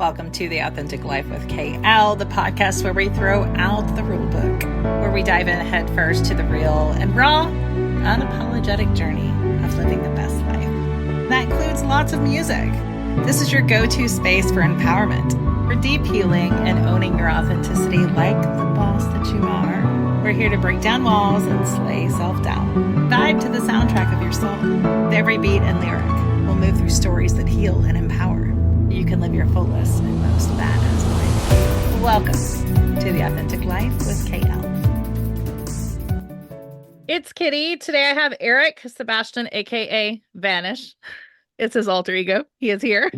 Welcome to The Authentic Life with KL, the podcast where we throw out the rule book, where we dive in head first to the real and raw, unapologetic journey of living the best life. That includes lots of music. This is your go-to space for empowerment, for deep healing and owning your authenticity like the boss that you are. We're here to break down walls and slay self-doubt. Vibe to the soundtrack of your soul. With every beat and lyric, we'll move through stories that heal and empower. You can live your fullest and most badass life. Welcome to The Authentic Life with KL. It's Kitty. Today I have Eric Sebastian, aka VNSH. It's his alter ego. He is here.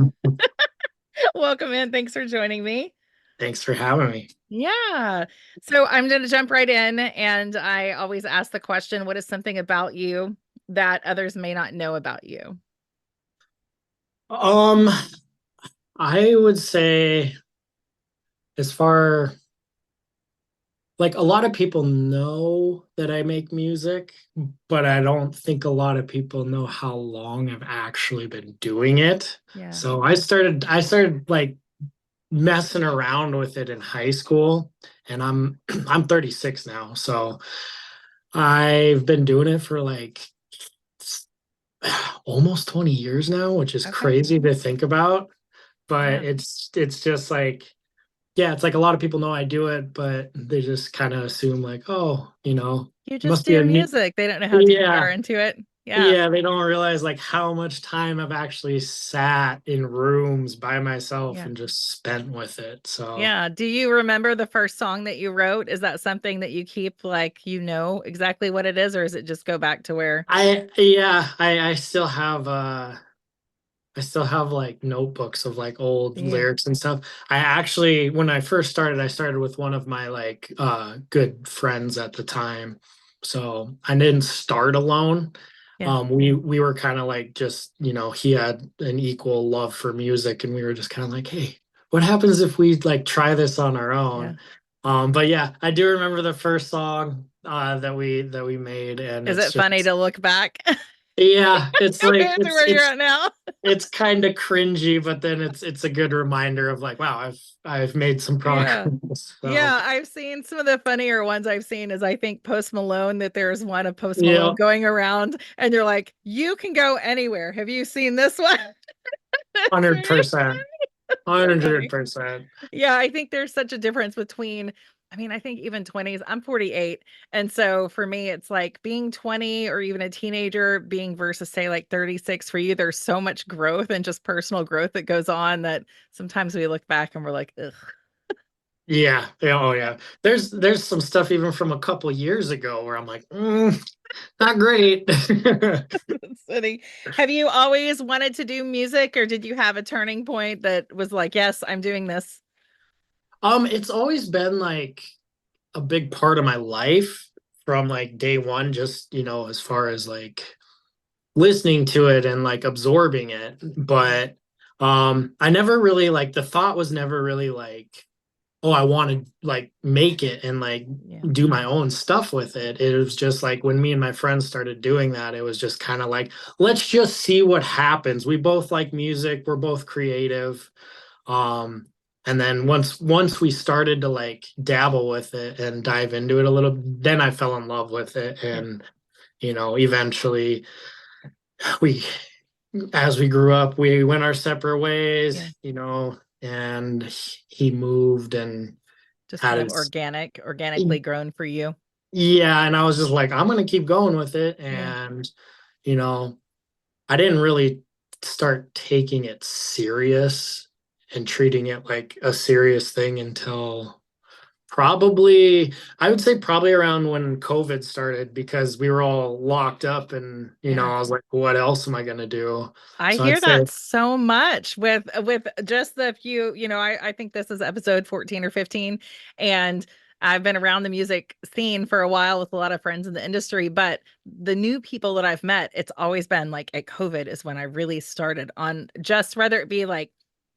Welcome in. Thanks for joining me. Thanks for having me. Yeah. So I'm going to jump right in. And I always ask the question, what is something about you that others may not know about you? I would say as far like a lot of people know that I make music, but I don't think a lot of people know how long I've actually been doing it. Yeah. So I started like messing around with it in high school, and I'm 36 now. So I've been doing it for like almost 20 years now, which is crazy to think about. But it's just like, yeah, it's like a lot of people know I do it, but they just kind of assume like, oh, you just must do be music. They don't know how deep you are into it. Yeah, they don't realize like how much time I've actually sat in rooms by myself and just spent with it. So yeah. Do you remember the first song that you wrote? Is that something that you keep like, exactly what it is, or is it just go back to where? I still have like notebooks of like old lyrics and stuff. I actually, when I first started, I started with one of my like good friends at the time. So I didn't start alone. We were kind of like just, he had an equal love for music, and we were just kind of like, hey, what happens if we like try this on our own? But yeah, I do remember the first song that we made, and is it funny to look back? Yeah, it's like where you're at now. It's kind of cringy, but then it's a good reminder of like, wow, I've made some progress. So. Yeah, I've seen some of the funnier ones I've seen is I think Post Malone, that there's one of Post Malone going around and you're like, you can go anywhere. Have you seen this one? 100%. 100%. Yeah, I think there's such a difference between, I think even 20s, I'm 48. And so for me, it's like being 20 or even a teenager being versus say like 36 for you, there's so much growth and just personal growth that goes on that sometimes we look back and we're like, ugh. Yeah. Oh yeah. There's some stuff even from a couple years ago where I'm like, not great. Funny. Have you always wanted to do music, or did you have a turning point that was like, yes, I'm doing this? It's always been like a big part of my life from like day one, just, as far as like listening to it and like absorbing it. But I never really like, the thought was never really like, oh, I want to like make it and like do my own stuff with it. It was just like when me and my friends started doing that, it was just kind of like, let's just see what happens. We both like music, we're both creative. And then once we started to like dabble with it and dive into it a little, then I fell in love with it. And eventually as we grew up, we went our separate ways, and he moved and just kind of organically grown for you. Yeah. And I was just like, I'm going to keep going with it. And, I didn't really start taking it serious and treating it like a serious thing until I would say probably around when COVID started, because we were all locked up and, I was like, what else am I going to do? I hear that so much with just the few, I think this is episode 14 or 15, and I've been around the music scene for a while with a lot of friends in the industry, but the new people that I've met, it's always been like at COVID is when I really started on just whether it be like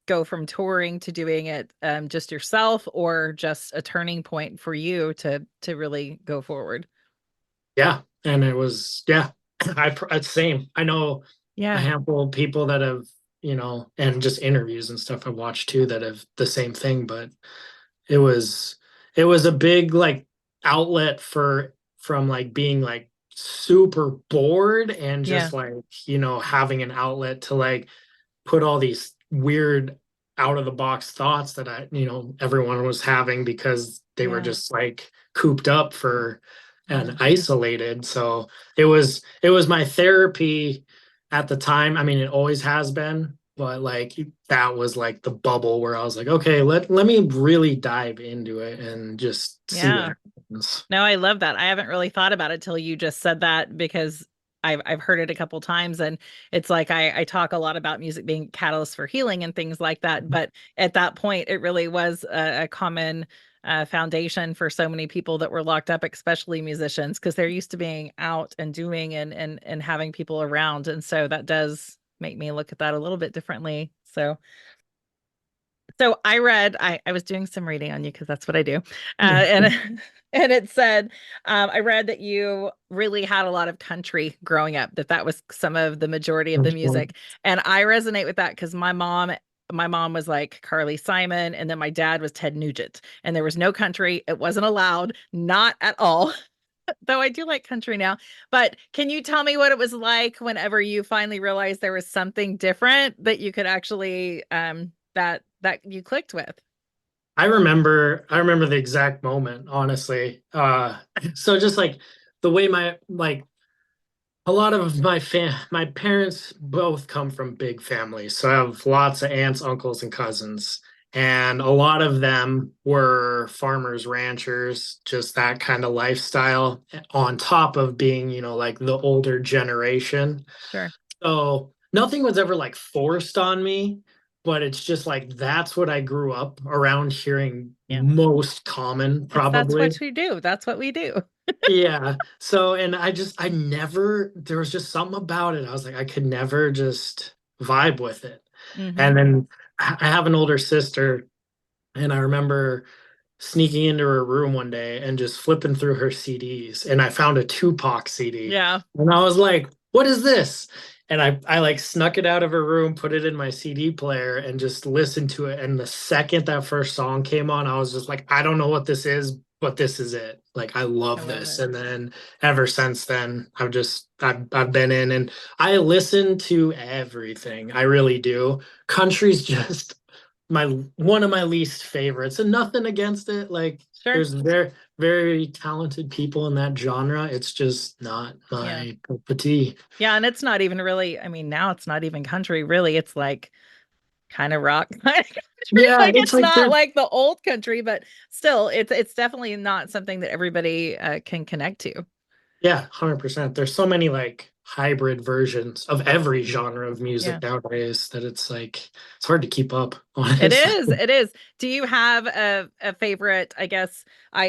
go from touring to doing it just yourself, or just a turning point for you to really go forward. Yeah. And it was, same. I know a handful of people that have and just interviews and stuff I watched too that have the same thing. But it was it was a big like outlet from like being like super bored and Yeah. just like, having an outlet to like put all these weird out of the box thoughts that everyone was having because they were Yeah. just like cooped up for Yeah. and isolated. So it was my therapy at the time. I mean, it always has been, but like that was like the bubble where I was like, okay, let me really dive into it and just see what Yeah. happens. No, I love that. I haven't really thought about it till you just said that because I've heard it a couple times, and it's like I talk a lot about music being a catalyst for healing and things like that. But at that point, it really was a common foundation for so many people that were locked up, especially musicians, because they're used to being out and doing and having people around. And so that does make me look at that a little bit differently. So I was doing some reading on you because that's what I do. And and it said, I read that you really had a lot of country growing up, that was some of the majority of the music. And I resonate with that because my mom was like Carly Simon, and then my dad was Ted Nugent, and there was no country. It wasn't allowed, not at all. Though I do like country now. But can you tell me what it was like whenever you finally realized there was something different that you could actually that you clicked with? I remember the exact moment, honestly. So just like the way a lot of my parents both come from big families. So I have lots of aunts, uncles, and cousins. And a lot of them were farmers, ranchers, just that kind of lifestyle on top of being, like the older generation. Sure. So nothing was ever like forced on me, but it's just like that's what I grew up around hearing Yeah. most common, That's probably. what we do. That's what we do. Yeah. So, and I never, there was just something about it. I was like, I could never just vibe with it. Hmm. And then I have an older sister, and I remember sneaking into her room one day and just flipping through her CDs, and I found a Tupac CD. Yeah. And I was like, "What is this?" And I like snuck it out of her room, put it in my CD player, and just listened to it. And the second that first song came on, I was just like, "I don't know what this is, but this is it. Like I I love love this." it. And then ever since then, I've been in, and I listen to everything. I really do. Country's just my one of my least favorites, and nothing against it. Like Sure. there's very very talented people in that genre. It's just not Yeah. my cup of tea. Yeah. And it's not even really, I mean, now it's not even country, really. It's like kind of rock kind of country. Yeah, Like it's it's like not they're like the old country, but still it's definitely not something that everybody can connect to. yeah, 100%. There's so many like hybrid versions of every genre of Yeah. music nowadays that it's like it's hard to keep up, It honestly. is. It is. Do you have a favorite, I guess,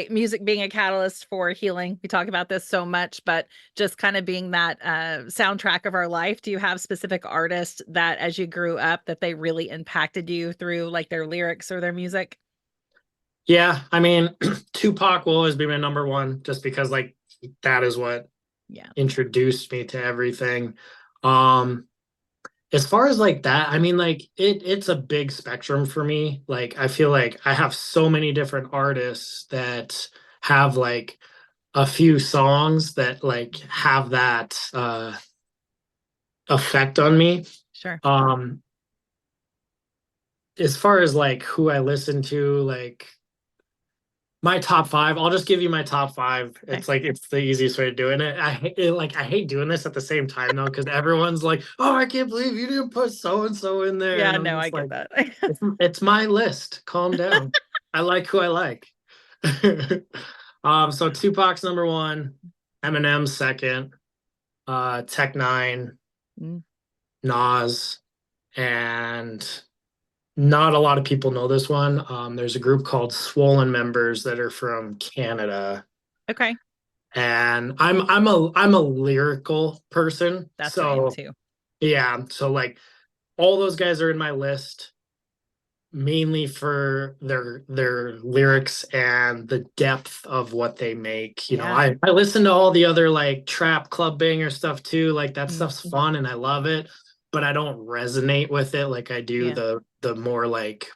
music being a catalyst for healing? We talk about this so much, but just kind of being that soundtrack of our life. Do you have specific artists that as you grew up that they really impacted you through like their lyrics or their music? Yeah, I mean, Tupac will always be my number one just because like that is what Yeah. introduced me to everything. Um As far as like that, I mean, like it's a big spectrum for me. Like I feel like I have so many different artists that have like a few songs that like have that effect on me. Sure. Um as far as like who I listen to, like my top five, I'll just give you my top five. Okay. It's the easiest way to do it. And I hate doing this at the same time though, because everyone's like, "Oh, I can't believe you didn't put so and so in there," Yeah, and I'm no, I just get like, that. it's my list. Calm down. I like who I like. So Tupac's number one, Eminem's second, Tech Nine, Mm, Nas, and not a lot of people know this one. There's a group called Swollen Members that are from Canada, okay. and I'm a lyrical person, That's I am so too. yeah. So like all those guys are in my list mainly for their lyrics and the depth of what they make. Yeah. I listen to all the other like trap club banger stuff too. Like that Mm, stuff's fun and I love it. but I don't resonate with it like I do Yeah. the more like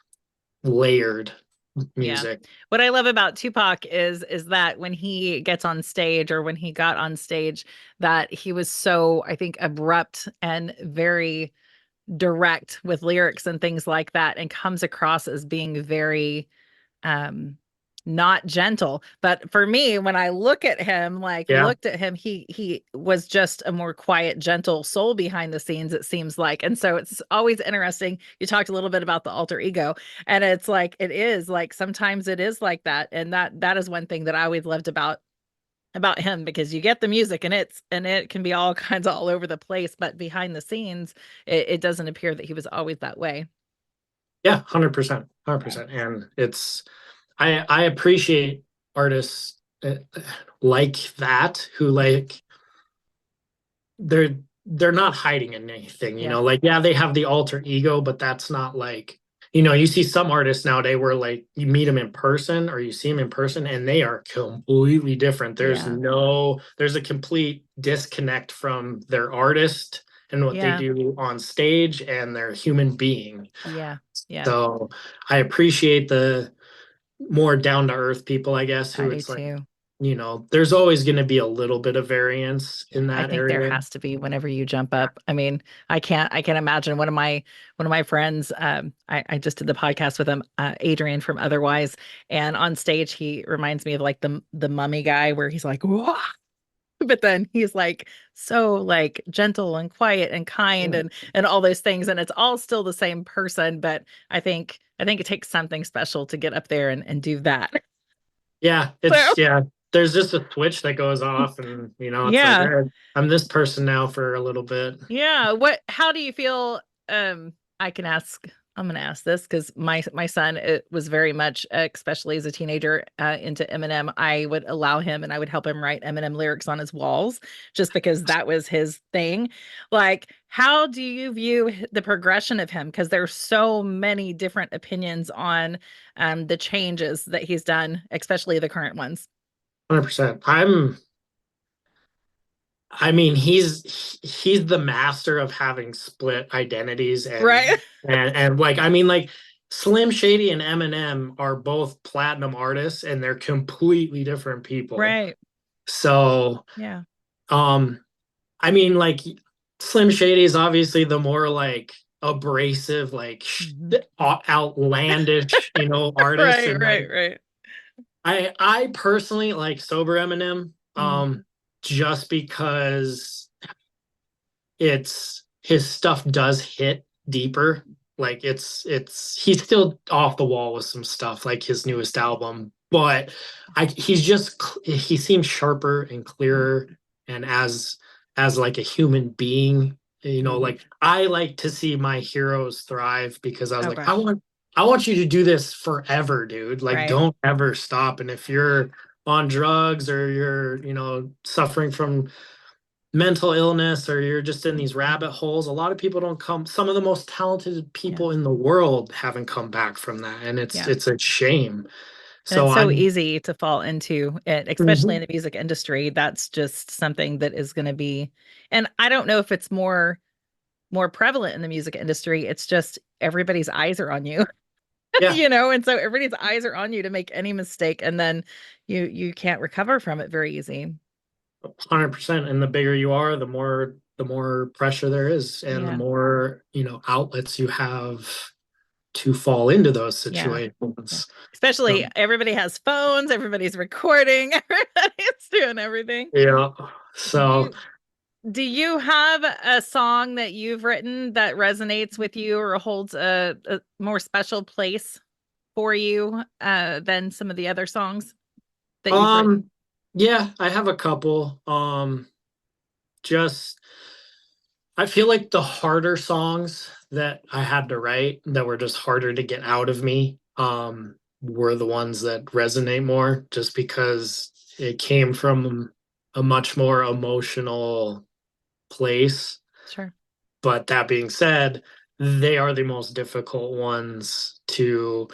layered Yeah. music. What I love about Tupac is that when he gets on stage or when he got on stage, that he was so, I think, abrupt and very direct with lyrics and things like that, and comes across as being very um not gentle. But for me, when I look at him, like Yeah. looked at him, he was just a more quiet, gentle soul behind the scenes, it seems like. And so it's always interesting. You talked a little bit about the alter ego, and it's like it is like sometimes it is like that. And that is one thing that I always loved about him, because you get the music and it can be all kinds of all over the place, but behind the scenes, it doesn't appear that he was always that way. Yeah, 100%. Yeah. 100%. And it's I appreciate artists like that who like they're they're not hiding anything, Yeah. like yeah, they have the alter ego, but that's not like, you see some artists nowadays where like you meet them in person or you see them in person and they are completely different. Yeah. There's a complete disconnect from their artist and what they Yeah. do on stage and their human being. Yeah. Yeah. So I appreciate the more down to earth people, I guess, I who do it's like, too. there's always going to be a little bit of variance Yeah, in I that think there area. has to be whenever you jump up. I mean, I can't imagine one of my friends, I just did the podcast with him, Adrian from Otherwise, and on stage he reminds me of like the mummy guy where he's like, "Whoa," but then he's like so like gentle and quiet and kind and all those things, and it's all still the same person, but I think it takes something special to get up there and do that. Yeah, So, yeah. There's just a switch that goes off, and it's like, all yeah. right, I'm this person now for a little bit. Yeah. How do you feel? I can ask, I'm going to ask this because my son, it was very much, especially as a teenager, into Eminem. I would allow him and I would help him write Eminem lyrics on his walls just because that was his thing. Like, how do you view the progression of him? Because there's so many different opinions on the changes that he's done, especially the current ones. 100%. I mean, he's the master of having split identities Right. and like, I mean, like Slim Shady and Eminem are both platinum artists and they're completely different people. Right. So, Yeah. um, I mean, like Slim Shady is obviously the more like abrasive, like Mhm. outlandish, artist, Right. and Right. like Right. I personally like sober Eminem, Mm. just because it's his stuff does hit deeper. Like he's still off the wall with some stuff like his newest album, but he seems sharper and clearer and as like a human being, Mhm. like I like to see my heroes thrive because I was Oh like, I gosh. want I want you to do this forever, dude. Like Right. don't ever stop. And if you're on drugs or you're, suffering from mental illness or you're just in these rabbit holes, a lot of people don't come, some of the most talented Yeah. people in the world haven't come back from that, and it's Yeah. it's a shame. And So it's so I'm easy to fall into it, especially in Mhm. the music industry. That's just something that is going to be, and I don't know if it's more prevalent in the music industry. It's just everybody's eyes are on you, Yeah, and so everybody's eyes are on you to make any mistake, and then you can't recover from it very easy. 100%. And the bigger you are, the more pressure there is and the Yeah. more, outlets you have to fall into those Yeah. Yeah. situations. Especially So, everybody has phones, everybody's recording, everybody's doing everything. yeah. Do So you Do you have a song that you've written that resonates with you or holds a more special place for you than some of the other songs that you've written? um yeah, I have a couple. Just I feel like the harder songs that I had to write that were just harder to get out of me, were the ones that resonate more just because it came from a much more emotional place. Sure. But that being said, they are the most difficult ones to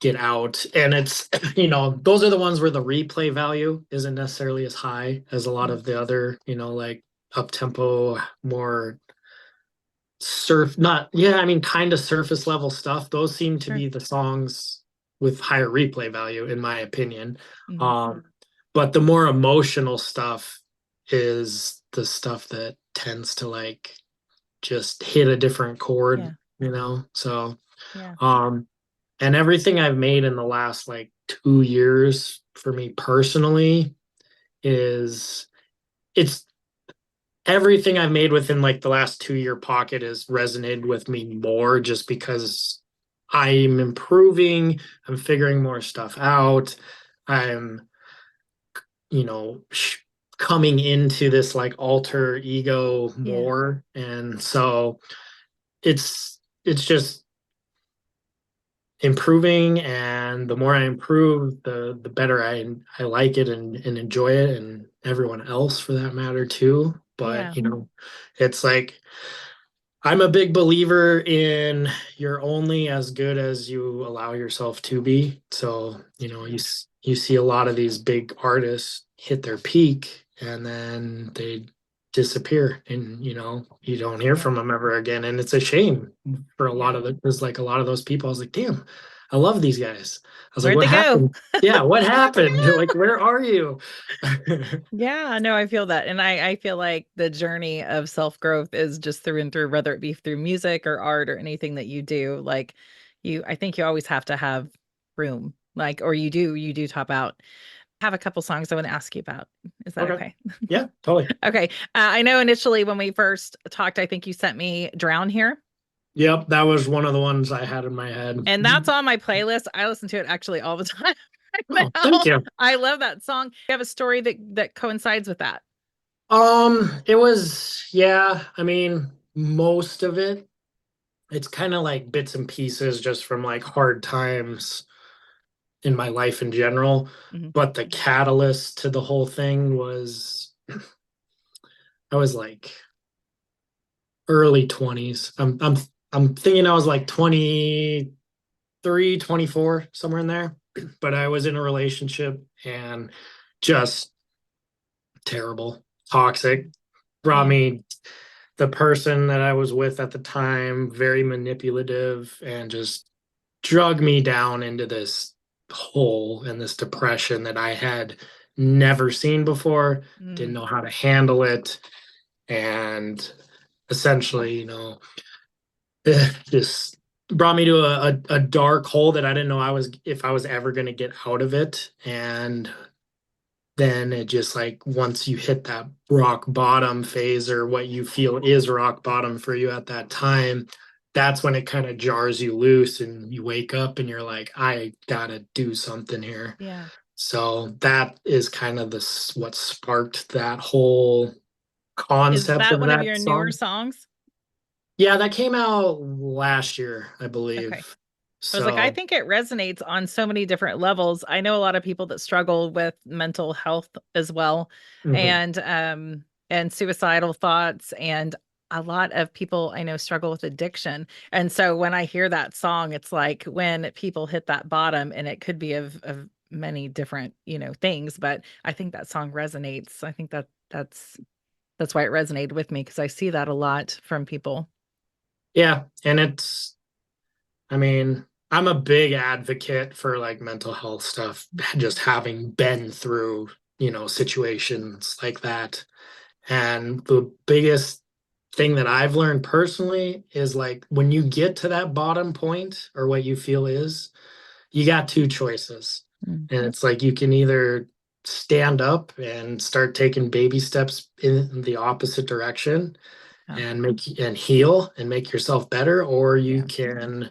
get out. And it's, those are the ones where the replay value isn't necessarily as high as a lot Yeah. of the other, like up tempo, more I mean, kind of surface level stuff. Those seem to Sure. be the songs with higher replay value, in my opinion. Hmm. But the more emotional stuff is the stuff that tends to like just hit a different chord, Yeah. So, Yeah. um, and everything I've made in the last like 2 years for me personally is it's everything I've made within like the last 2 year pocket has resonated with me more just because I'm improving, I'm figuring more stuff out. I'm, you know, coming into this like alter ego Yeah. more. And so it's just improving, and the more I improve, the better I like it and enjoy it, and everyone else for that matter too. But Yeah. it's like I'm a big believer in you're only as good as you allow yourself to be. So, True. you see a lot of these big artists hit their peak and then they disappear, and you don't hear Yeah. from them ever again. And it's a shame for a lot Yeah. of it. There's like a lot of those people. I was like, damn, I love these guys. I was like, Where'd what they go? happened? Yeah, what Where'd they happened? go? Like, where are you? Yeah, no, I feel that. And I feel like the journey of self-growth is just through and through, whether it be through music or art or anything that you do. Like I think you always have to have room, like, or you do top out. I have a couple songs I want to ask you about. Is that Okay. okay? Yeah, totally. Okay. I know initially when we first talked, I think you sent me Drown Here. Yep, that was one of the ones I had in my head. And that's on my playlist. I listen to it actually all the time right Oh, thank now. you. I love that song. You have a story that coincides with that. It was, yeah, I mean, most of it, it's kind of like bits and pieces just from like hard times in my life in general. Hmm. But the catalyst to the whole thing was I was like early 20s. I'm thinking I was like 23, 24, somewhere in there. But I was in a relationship and just terrible, toxic, brought Yeah. me the person that I was with at the time, very manipulative, and just drug me down into this hole and this depression that I had never seen before, didn't Mm. know how to handle it. And essentially, just brought me to a dark hole that I didn't know if I was ever going to get out of it. And then it just like once you hit that rock bottom phase, or what you feel is rock bottom for you at that time, that's when it kind of jars you loose and you wake up and you're like, I gotta do something here. Yeah. So that is kind of what sparked that whole Is concept that of one of that your newer song. songs? Yeah, that came out last year, I Okay. believe. I was like, I So think it resonates on so many different levels. I know a lot of people that struggle with mental health as well, mhm. and suicidal thoughts, and a lot of people I know struggle with addiction. And so when I hear that song, it's like when people hit that bottom, and it could be of many different, things, but I think that song resonates. I think that's why it resonated with me, because I see that a lot from people. Yeah, and I mean, I'm a big advocate for like mental health stuff, just having been through, situations like that. And the biggest thing that I've learned personally is like when you get to that bottom point, or what you feel is, you got two choices. Mm. And it's like you can either stand up and start taking baby steps in the opposite direction Yeah. and heal and make yourself better, or you Yeah. can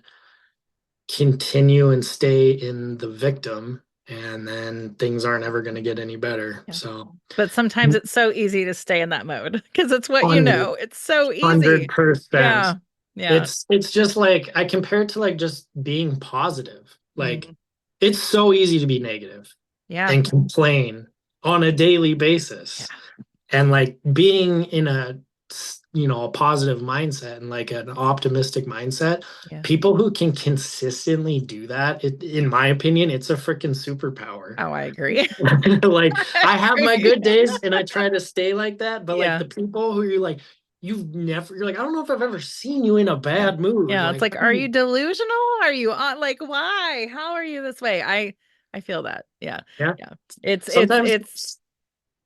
continue and stay in the victim, and then things aren't ever going to get any better. Yeah. So But sometimes it's so easy to stay in that mode because it's what you 100 know. It's so easy. 100%. Yeah. Yeah. It's just like I compare it to like just being positive. Like Mm. it's so easy to be negative Yeah. and complain on a daily Yeah. basis. And like being in a positive mindset and like an optimistic mindset, Yeah. people who can consistently do that, in my opinion, it's a freaking superpower. Oh, I agree. Like I I have my agree. good days and I try to stay like that, but like Yeah. the people who you're like, you're like, I don't know if I've ever seen you in a Yeah. bad mood. Yeah. It's Like, like, are you delusional? Are you on like why? How are you this way? I feel that. Yeah. yeah, Yeah. It's sometimes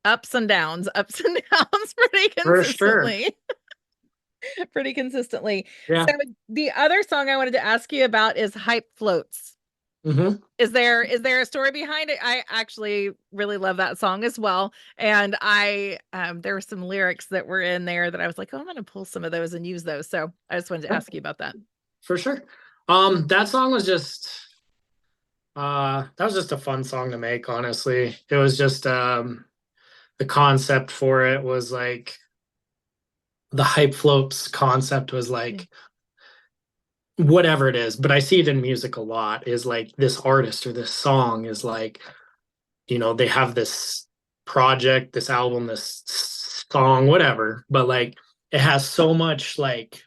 ups and downs pretty for sure. consistently. Pretty consistently. So Yeah. the other song I wanted to ask you about is Hype Floats. Hmm. Is there a story behind it? I actually really love that song as well. And I there were some lyrics that were in there that I was like, oh, I'm gonna pull some of those and use those. So I just wanted to Yeah, ask you about that. for sure. That song was just that was just a fun song to make, honestly. It was just the concept for it was like the hype floats concept was Yeah. like whatever it is, but I see it in music a lot, is like this artist or this song is like, they have this project, this album, this song, whatever, but like it has so much like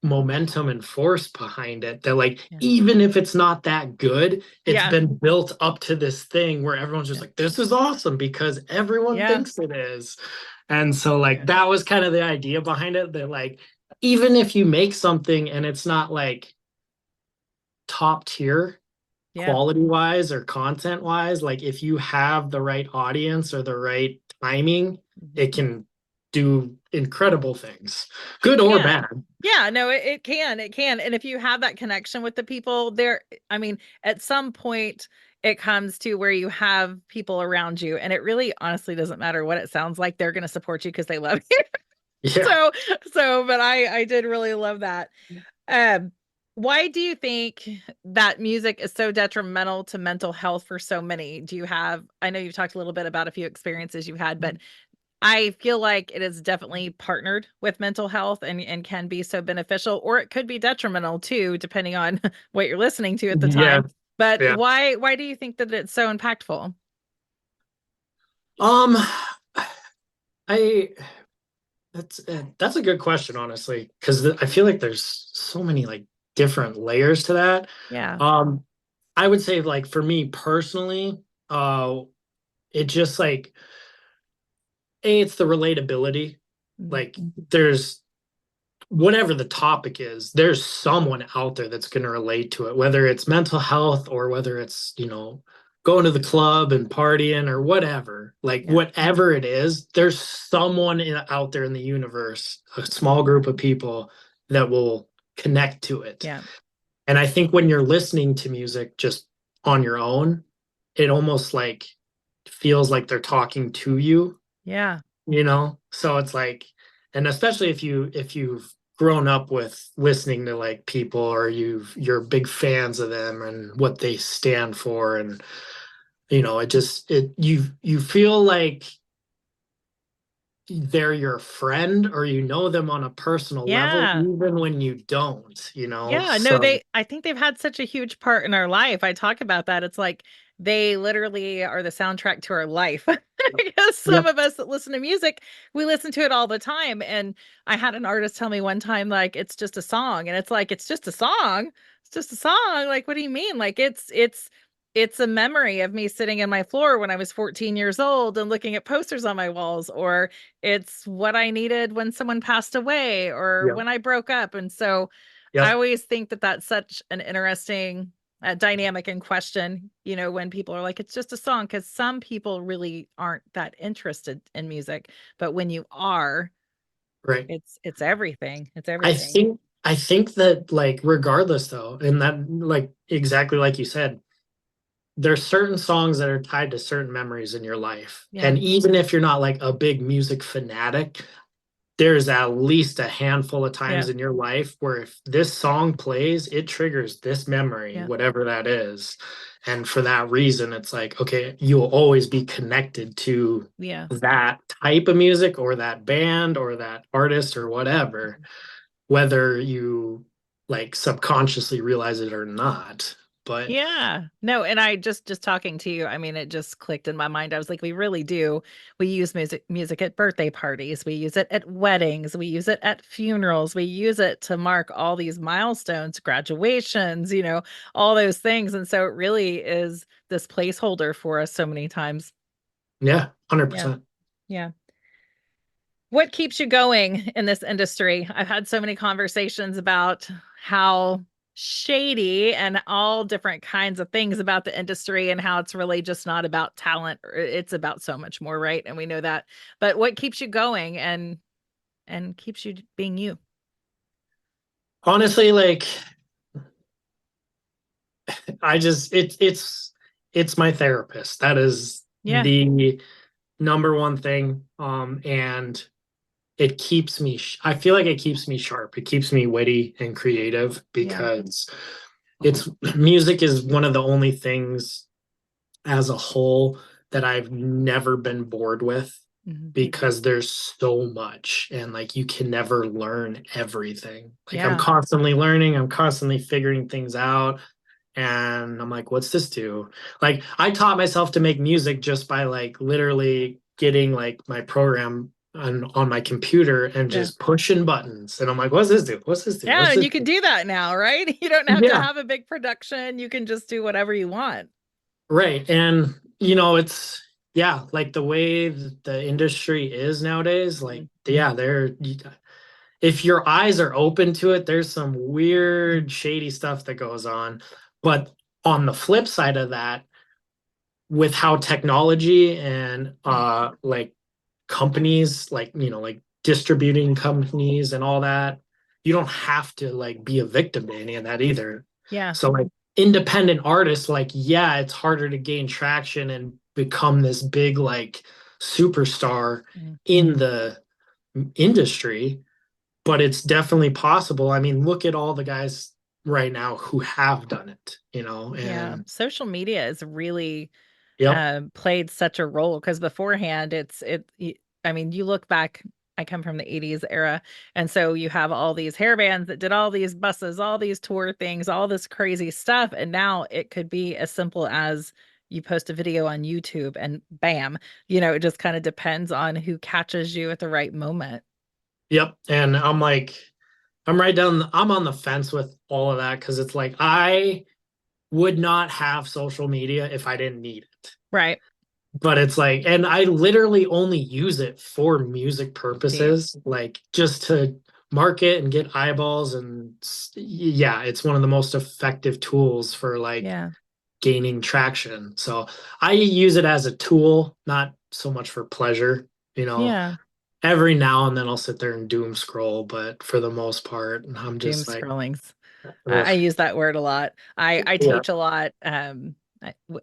momentum and force behind it that like Yeah. even if it's not that good, it's Yeah. been built up to this thing where everyone's just Yeah. like, this is awesome because everyone Yeah. thinks it is. And so like Yeah. that was kind of the idea behind it, that like even if you make something and it's not like top tier Yeah. quality wise or content wise, like if you have the right audience or the right timing, it Mhm. can do incredible things, good It or can. bad. Yeah, no, it can. It can. And if you have that connection with the people there, I mean, at some point it comes to where you have people around you and it really honestly doesn't matter what it sounds like. They're going to support you because they love you. Yeah. So, but I did really love that. Um, why do you think that music is so detrimental to mental health for so many? I know you've talked a little bit about a few experiences you've had, but I feel like it is definitely partnered with mental health and can be so beneficial, or it could be detrimental too, depending on what you're listening to at the Yeah. time. But Yeah. why do you think that it's so impactful? Um, I that's a good question, honestly, because I feel like there's so many like different layers to that. Yeah. Um, I would say like for me personally, it just like it's the relatability. Like Mhm. there's whatever the topic is, there's someone out there that's going to relate to it, whether it's mental health or whether it's, going to the club and partying or whatever. Like, Yeah. whatever it is, there's someone out there in the universe, a small group of people that will connect to it. Yeah. And I think when you're listening to music just on your own, it almost like feels like they're talking to you, Yeah. so it's like, and especially if you've grown up with listening to like people, or you're big fans of them and what they stand for, and you feel like they're your friend, or them on a personal level Yeah. even when you don't, Yeah, no, so I think they've had such a huge part in our life. I talk about that. It's like they literally are the soundtrack to our life. Because some yep. of us that listen to music, we listen to it all the time. And I had an artist tell me one time, like, it's just a song. And it's like, it's just a song. It's just a song. Like, what do you mean? Like, it's a memory of me sitting in my floor when I was 14 years old and looking at posters on my walls, or it's what I needed when someone passed away or Yep. when I broke up. And so I Yep. always think that that's such an interesting dynamic and question, when people are like, it's just a song, because some people really aren't that interested in music. But when you are, Right. it's everything. It's I everything. think I think that like regardless though, and that like exactly like you said, there's certain songs that are tied to certain memories in your life. Yeah. And even if you're not like a big music fanatic, there's at least a handful of Yeah. times in your life where if this song plays, it triggers this memory, Yeah. whatever that is. And for that reason, it's like, okay, you will always be connected to Yeah. that type of music or that band or that artist or whatever, whether you like subconsciously realize it or not. But Yeah. No, and I just talking to you, I mean, it just clicked in my mind. I was like, we really do. We use music at birthday parties. We use it at weddings. We use it at funerals. We use it to mark all these milestones, graduations, all those things. And so it really is this placeholder for us so many times. yeah, Yeah. 100%. Yeah. What keeps you going in this industry? I've had so many conversations about how shady and all different kinds of things about the industry and how it's really just not about talent. It's about so much more, right? And we know that. But what keeps you going and keeps you being you? Honestly, like I just it's my therapist. That is Yeah. the number one thing. And it keeps me I feel like it keeps me sharp. It keeps me witty and creative Yeah. because it's music is one of the only things as a whole that I've never been bored with Mhm. because there's so much and like you can never learn everything. Like I'm Yeah. constantly learning, I'm constantly figuring things out. And I'm like, what's this do? Like I taught myself to make music just by like literally getting like my program on my computer and Yeah. just pushing buttons. And I'm like, what's this do? What's this do? Yeah. What's And this you can do? do that now, right? You don't have to Yeah, have a big production. You can just do whatever you want. right. And it's yeah, like the way the industry is nowadays, like Mhm. yeah, if your eyes are open to it, there's some weird, shady stuff that goes on. But on the flip side of that, with how technology and like companies like like distributing companies and all that, you don't have to like be a victim to any of that either. Yeah. So like independent artists, like yeah, it's harder to gain traction and become this big like superstar Mhm. in the industry, but it's definitely possible. I mean, look at all the guys right now who have done it, Yeah. and Social media is really yep. played such a role because beforehand I mean, you look back, I come from the 80s era, and so you have all these hair bands that did all these buses, all these tour things, all this crazy stuff, and now it could be as simple as you post a video on YouTube and bam, it just kind of depends on who catches you at the right moment. Yep. And I'm like, I'm on the fence with all of that because it's like I would not have social media if I didn't need it. Right. But it's like, and I literally only use it for music Do you? purposes, like just to market and get eyeballs. And yeah, it's one of the most effective tools for like Yeah. gaining traction. So I use it as a tool, not so much for pleasure. You know, Yeah. every now and then I'll sit there and doom scroll, but for the most part, I'm Doom just like, scrollings. I ugh. use that word a lot. I Yeah. teach a lot.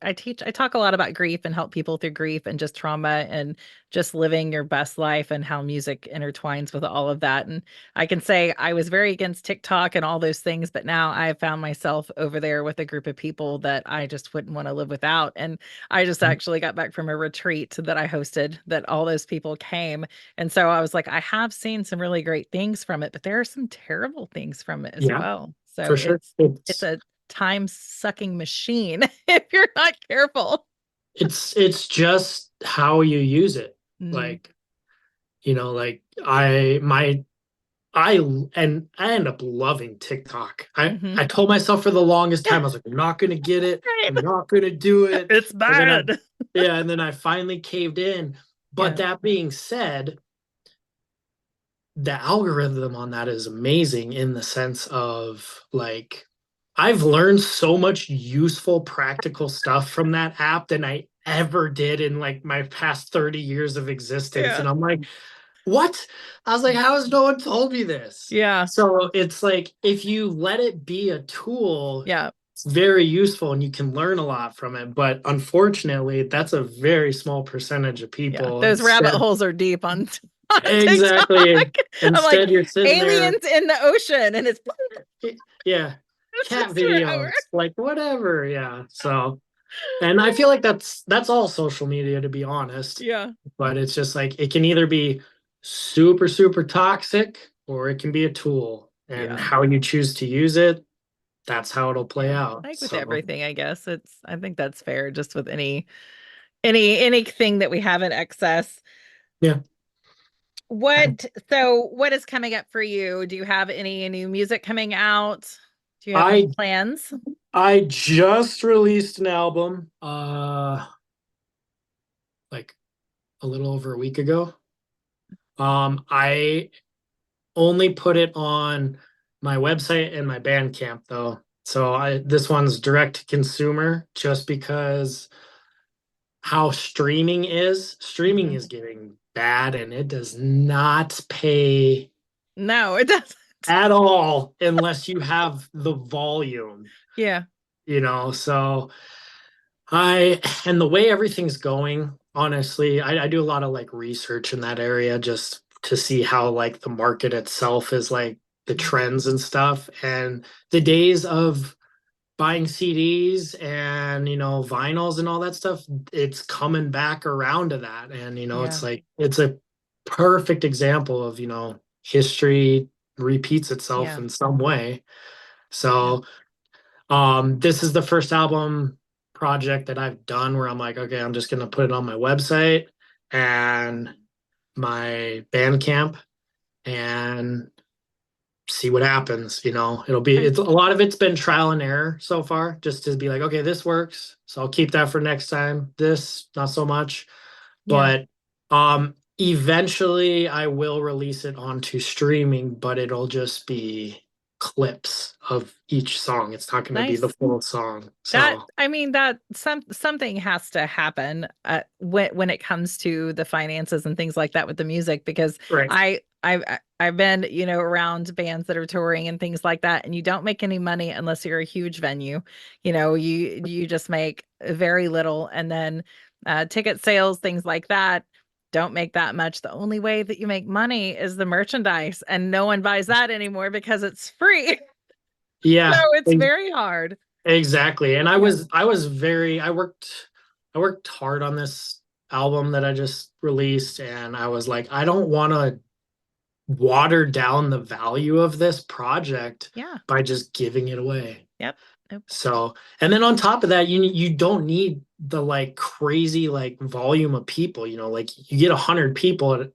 I talk a lot about grief and help people through grief and just trauma and just living your best life and how music intertwines with all of that. And I can say I was very against TikTok and all those things, but now I have found myself over there with a group of people that I just wouldn't want to live without. And I just actually got back from a retreat that I hosted that all those people came. And so I was like, I have seen some really great things from it, but there are some terrible things from it as Yeah, well. So for sure. it's a time sucking machine if you're not careful. It's just how you use it. Mm. Like, like I and I end up loving TikTok. I Hmm. told myself for the longest Yeah, time, I was like, I'm not gonna get it. right. I'm not gonna do it. It's And then bad. and then I finally caved in. But Yeah. that being said, the algorithm on that is amazing in the sense of like I've learned so much useful practical stuff from that app than I ever did in like my past 30 years of existence. Yeah. And I'm like, what? I was like, how has no one told me this? Yeah. So it's like if you let it be a tool, Yeah. it's very useful and you can learn a lot from it. But unfortunately, that's a very small percentage of Yeah. people. Those rabbit Instead, holes are deep on on TikTok. exactly. I'm like Instead, you're sitting there, aliens in the ocean and it's yeah, it's cat just forever. videos, like whatever. Yeah. So, and I feel like that's all social media, to be honest. Yeah. But it's just like it can either be super, super toxic or it can be a tool. And Yeah. how you choose to use it, that's how it'll play Yeah. out. Like with So, everything, I guess. I think that's fair just with anything that we have in excess. yeah. What is coming up for you? Do you have any new music coming out? Do you have any I plans? I just released an album like a little over a week ago. I only put it on my website and my Bandcamp though. So this one's direct to consumer just because how streaming Mhm. is getting bad and it does not pay No, it doesn't. at all unless you have the volume, Yeah. So and the way everything's going, honestly, I do a lot of like research in that area just to see how like the market itself is like the Mhm. trends and stuff. And the days of buying CDs and vinyls and all that stuff, it's coming back around to that. And Yeah. it's like it's a perfect example of history repeats itself Yeah. in some way. Yeah. So this is the first album project that I've done where I'm like, okay, I'm just gonna put it on my website and my Bandcamp and see what happens. It's a lot of it's been trial and error so far, just to be like, okay, this works, so I'll keep that for next time. This, not so much. Yeah. But eventually I will release it onto streaming, but it'll just be clips of each song. It's not going to be the Nice. full song. That So, I mean that something has to happen when it comes to the finances and things like that with the music because right. I've been around bands that are touring and things like that and you don't make any money unless you're a huge venue. You just make very little and then ticket sales, things like that don't make that much. The only way that you make money is the merchandise and no one buys that anymore because it's free. So Yeah, it's very hard. exactly. And Yeah. I worked hard on this album that I just released, and I was like, I don't want to water down the value of this project Yeah. by just giving it away. Yep. Yep. So, and then on top of that, you don't need the like crazy like volume of people, like you get 100 people at a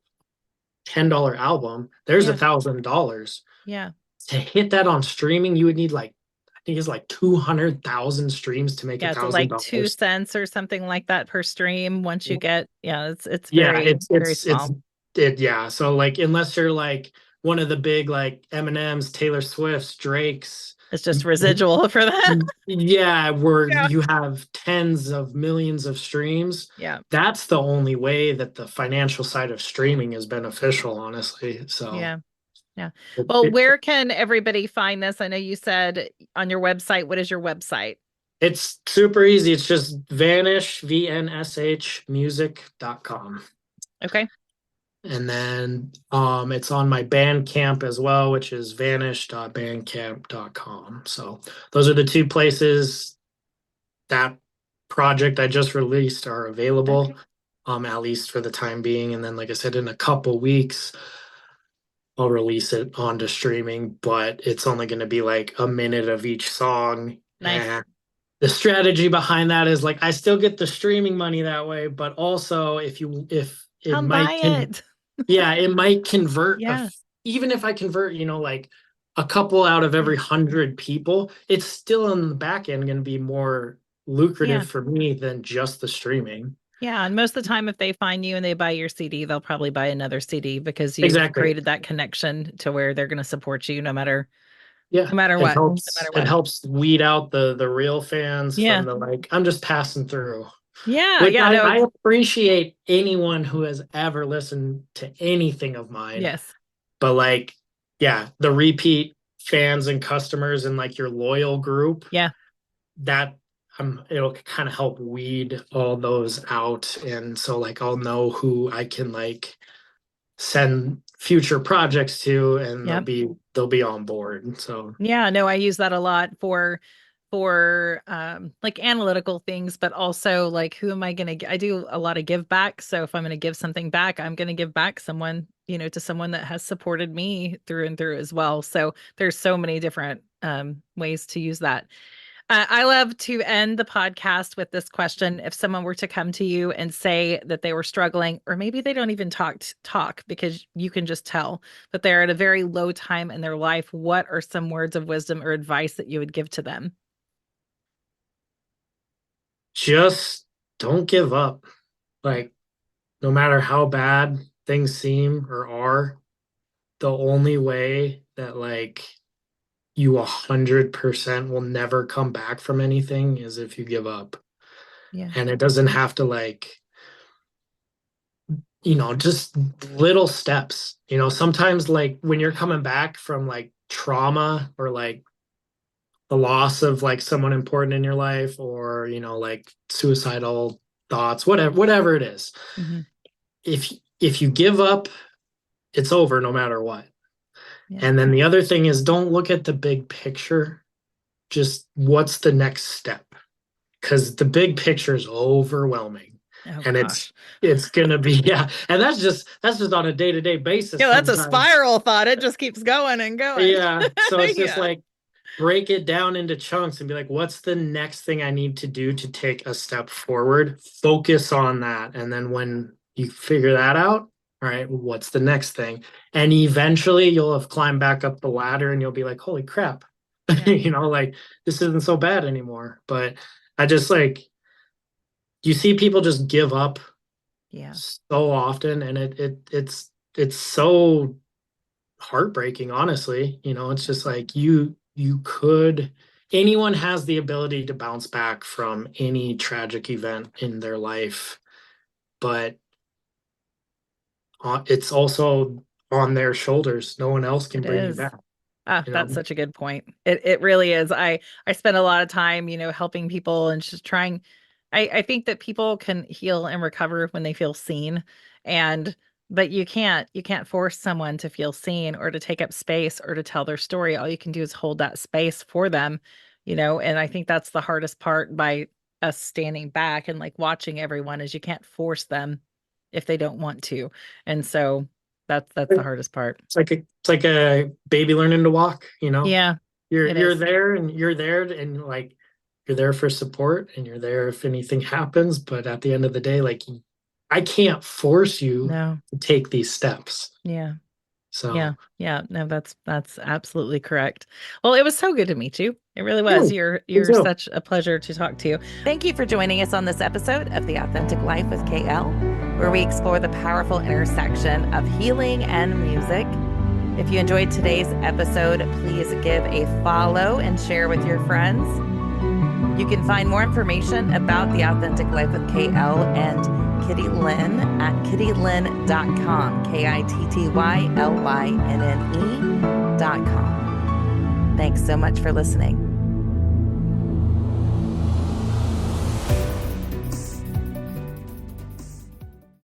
$10 album, there's Yeah. $1,000. Yeah. To hit that on streaming, you would need like, I think it's like 200,000 streams to make a Yeah. So thousand like two dollars. cents or something like that per stream once you get, yeah, it's Yeah, very, very small. yeah. So like, unless you're like one of the big like Eminem's, Taylor Swift's, Drake's, It's just residual for that. yeah, where Yeah. you have tens of millions of streams, Yeah. that's the only way that the financial side of streaming is beneficial, honestly. So Yeah. Yeah. it, Well, it where can everybody find this? I know you said on your website. What is your website? it's super easy. It's just VNSH music.com. Okay. And then it's on my Bandcamp as well, which is vanish.bandcamp.com. So those are the two places that project I just released are available, Okay. at least for the time being. And then, like I said, in a couple weeks, I'll release it onto streaming, but it's only going to be like a minute of each song. Nice. And the strategy behind that is like I still get the streaming money that way, but also if it Come buy might it. yeah, it might convert Yeah. even if I convert, like a couple out of Yeah. every 100 people, it's still in the back end going to be more lucrative Yeah. for me than just the streaming. Yeah. And most of the time, if they find you and they buy your CD, they'll probably buy another CD because you've Exactly. created that connection to where they're going to support you Yeah, no matter it what, no helps matter it what. helps weed out the real fans from Yeah. the like I'm just passing through. Yeah. Which Yeah. I No. appreciate anyone who has ever listened to anything of mine. Yes. But like, yeah, the repeat fans and customers and like your loyal group, Yeah. that it'll kind of help weed all those out. And so like I'll know who I can like send future projects to and Yeah. they'll be on board. So Yeah, no, I use that a lot for like analytical things, but also like who am I going to I do a lot of give back. So if I'm going to give something back, I'm going to give back someone, to someone that has supported me through and through as well. So there's so many different ways to use that. I love to end the podcast with this question. If someone were to come to you and say that they were struggling, or maybe they don't even talk because you can just tell that they're at a very low time in their life, what are some words of wisdom or advice that you would give to them? just don't give up. Like no matter how bad things seem or are, the only way that like you 100% will never come back from anything is if you give up. Yeah. And it doesn't have to like, just little steps. Sometimes like when you're coming back from like trauma or like the loss of like someone important in your life or, like suicidal thoughts, whatever it is. Mm-hmm. If you give up, it's over no matter what. Yeah. And then the other thing is don't look at the big picture. Just what's the next step? Because the big picture is overwhelming. Oh And gosh. it's gonna be, yeah. And that's just on a day-to-day basis Yeah, that's a sometimes. spiral thought. It just keeps going and going. Yeah. So it's just Yeah. like break it down into chunks and be like, what's the next thing I need to do to take a step forward? Focus on that. And then when you figure that out, all right, what's the next thing? And eventually you'll have climbed back up the ladder and you'll be like, holy crap, Yeah. like this isn't so bad anymore. But I just like, you see people just give up Yeah. so often and it's so heartbreaking, honestly. It's just like you could anyone has the ability to bounce back from any tragic event in their life, but it's also on their shoulders. No one else can It bring you is. back, Ah, you know. that's such a good point. It really is. I spend a lot of time, helping people and just trying. I think that people can heal and recover when they feel seen. And but you can't force someone to feel seen or to take up space or to tell their story. All you can do is hold that space for them, and I think that's the hardest part by us standing back and like watching everyone is you can't force them if they don't want to. And so that's the hardest part. It's like a baby learning to walk. Yeah, You're it you're is. there and you're there and like you're there for support and you're there if anything happens, but at the end of the day, like I can't force you No. to take these steps. Yeah. So Yeah. Yeah. No, that's absolutely correct. Well, it was so good to meet you. It really yeah, was. me You're too. such a pleasure to talk to. Thank you for joining us on this episode of The Authentic Life with KL, where we explore the powerful intersection of healing and music. If you enjoyed today's episode, please give a follow and share with your friends. You can find more information about The Authentic Life with KL and Kitty Lynne at kittylynne.com, KITTYLYNNE.com. Thanks so much for listening.